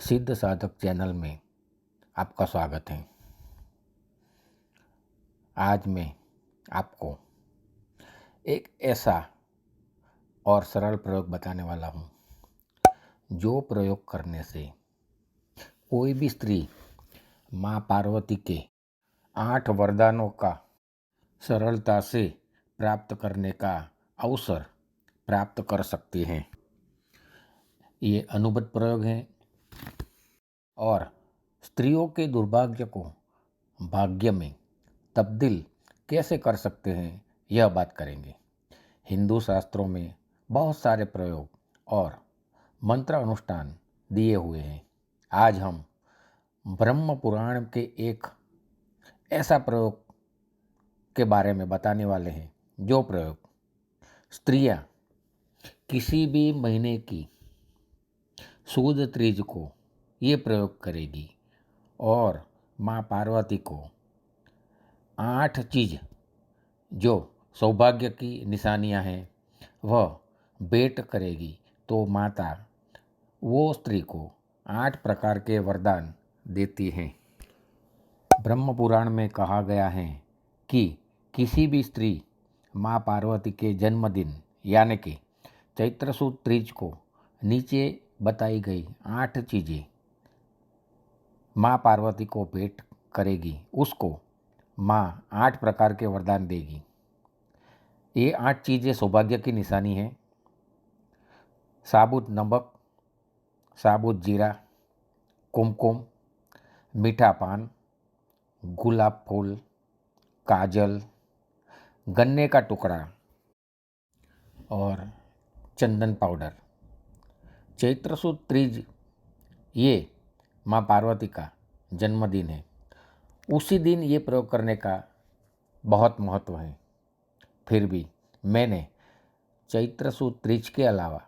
सिद्ध साधक चैनल में आपका स्वागत है। आज मैं आपको एक ऐसा और सरल प्रयोग बताने वाला हूँ जो प्रयोग करने से कोई भी स्त्री माँ पार्वती के 8 वरदानों का सरलता से प्राप्त करने का अवसर प्राप्त कर सकती हैं। ये अनुभूत प्रयोग है और स्त्रियों के दुर्भाग्य को भाग्य में तब्दील कैसे कर सकते हैं यह बात करेंगे। हिंदू शास्त्रों में बहुत सारे प्रयोग और मंत्र अनुष्ठान दिए हुए हैं। आज हम ब्रह्म पुराण के एक ऐसा प्रयोग के बारे में बताने वाले हैं जो प्रयोग स्त्रियां किसी भी महीने की सुद तीज को ये प्रयोग करेगी और माँ पार्वती को 8 चीज़ जो सौभाग्य की निशानियां हैं वह भेंट करेगी तो माता वो स्त्री को 8 प्रकार के वरदान देती हैं। ब्रह्म पुराण में कहा गया है कि किसी भी स्त्री माँ पार्वती के जन्मदिन यानी कि चैत्र सुद तीज को नीचे बताई गई 8 चीज़ें माँ पार्वती को भेंट करेगी, उसको माँ 8 प्रकार के वरदान देगी। ये 8 चीज़ें सौभाग्य की निशानी है। साबुत नमक, साबुत जीरा, कुमकुम, मीठा पान, गुलाब फूल, काजल, गन्ने का टुकड़ा और चंदन पाउडर। चैत्र सुद तीज ये माँ पार्वती का जन्मदिन है। उसी दिन ये प्रयोग करने का बहुत महत्व है। फिर भी मैंने चैत्र सुद तीज के अलावा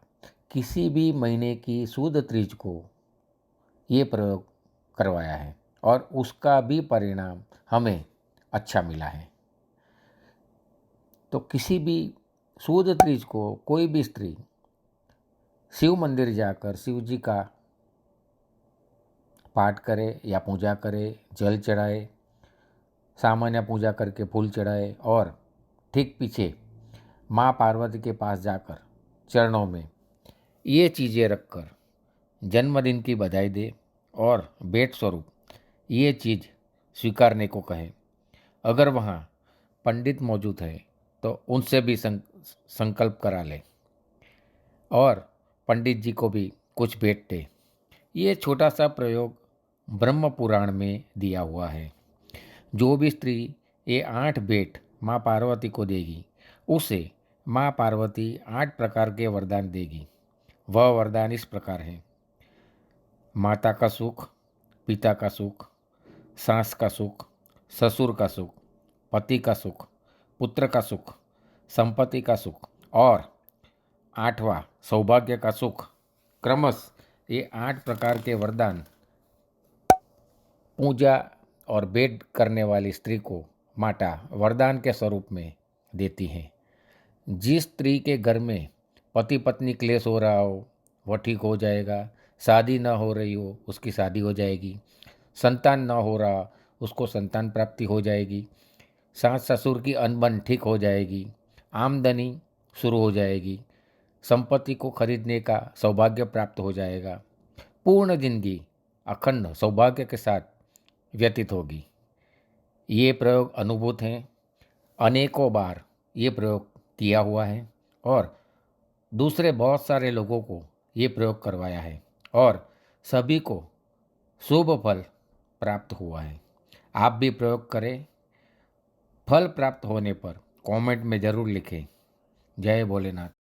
किसी भी महीने की सुद तीज को ये प्रयोग करवाया है और उसका भी परिणाम हमें अच्छा मिला है। तो किसी भी सुद तीज को कोई भी स्त्री शिव मंदिर जाकर शिव जी का पाठ करे या पूजा करे, जल चढ़ाए, सामान्य पूजा करके फूल चढ़ाए और ठीक पीछे माँ पार्वती के पास जाकर चरणों में ये चीज़ें रखकर जन्मदिन की बधाई दे और भेंट स्वरूप ये चीज़ स्वीकारने को कहे। अगर वहाँ पंडित मौजूद है तो उनसे भी संकल्प करा ले और पंडित जी को भी कुछ भेंट दे। ये छोटा सा प्रयोग ब्रह्म पुराण में दिया हुआ है। जो भी स्त्री ये 8 भेंट माँ पार्वती को देगी उसे माँ पार्वती 8 प्रकार के वरदान देगी। वह वरदान इस प्रकार है: माता का सुख, पिता का सुख, सास का सुख, ससुर का सुख, पति का सुख, पुत्र का सुख, संपत्ति का सुख और 8वां सौभाग्य का सुख। क्रमशः ये 8 प्रकार के वरदान पूजा और भेंट करने वाली स्त्री को माता वरदान के स्वरूप में देती हैं। जिस स्त्री के घर में पति पत्नी क्लेश हो रहा हो वह ठीक हो जाएगा, शादी न हो रही हो उसकी शादी हो जाएगी, संतान न हो रहा उसको संतान प्राप्ति हो जाएगी, सास ससुर की अनबन ठीक हो जाएगी, आमदनी शुरू हो जाएगी, संपत्ति को खरीदने का सौभाग्य प्राप्त हो जाएगा, पूर्ण जिंदगी अखंड सौभाग्य के साथ व्यतीत होगी। ये प्रयोग अनुभूत हैं, अनेकों बार ये प्रयोग किया हुआ है और दूसरे बहुत सारे लोगों को ये प्रयोग करवाया है और सभी को शुभ फल प्राप्त हुआ है। आप भी प्रयोग करें। फल प्राप्त होने पर कमेंट में ज़रूर लिखें। जय भोलेनाथ।